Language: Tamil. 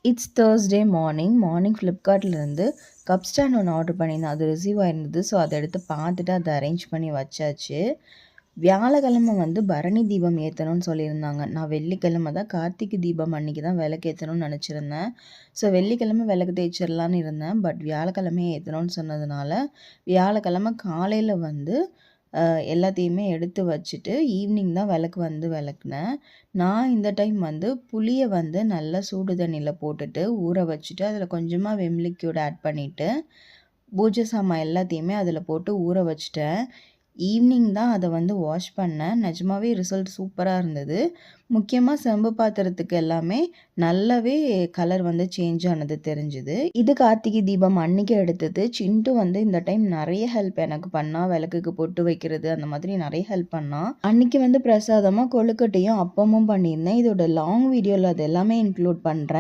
It's Thursday morning. ஃப்ளிப்கார்ட்லேருந்து கப் ஸ்டாண்ட் ஒன்று ஆர்டர் பண்ணியிருந்தேன். அது ரிசீவ் ஆயிருந்தது. ஸோ அதை எடுத்து பார்த்துட்டு அதை அரேஞ்ச் பண்ணி வச்சாச்சு. வியாழக்கிழமை பரணி தீபம் ஏற்றணும்னு சொல்லியிருந்தாங்க. நான் வெள்ளிக்கிழமை தான் கார்த்திகை தீபம் அன்றைக்கி தான் விளக்கு ஏற்றணும்னு நினச்சிருந்தேன். ஸோ வெள்ளிக்கிழமை விளக்கு தேய்ச்சிடலான்னு இருந்தேன். பட் வியாழக்கிழமையே ஏற்றணும்னு சொன்னதுனால வியாழக்கிழமை காலையில் எல்லாத்தையுமே எடுத்து வச்சுட்டு ஈவினிங் தான் விளக்கு விளக்குனேன். நான் இந்த டைம் புளியை நல்லா சூடு தண்ணியில் போட்டுட்டு ஊற வச்சுட்டு அதில் கொஞ்சமாக விம் லிக்யூட் ஆட் பண்ணிவிட்டு பூஜை சாமான் எல்லாத்தையுமே அதில் போட்டு ஊற வச்சுட்டேன். ஈவினிங் தான் அதை வாஷ் பண்ணேன். நிஜமாவே ரிசல்ட் சூப்பராக இருந்தது. முக்கியமாக செம்பு பாத்திரத்துக்கு எல்லாமே நல்லாவே கலர் சேஞ்ச் ஆனது தெரிஞ்சுது. இது கார்த்திகை தீபம் அன்னைக்கு எடுத்தது. சிண்டு இந்த டைம் நிறைய ஹெல்ப் எனக்கு பண்ணா. விளக்குக்கு பொட்டு வைக்கிறது அந்த மாதிரி நிறைய ஹெல்ப் பண்ணா. அன்னைக்கு பிரசாதமாக கொழுக்கட்டையும் அப்பமும் பண்ணியிருந்தேன். இதோட லாங் வீடியோவில் அது எல்லாமே இன்க்ளூட் பண்ணுறேன்.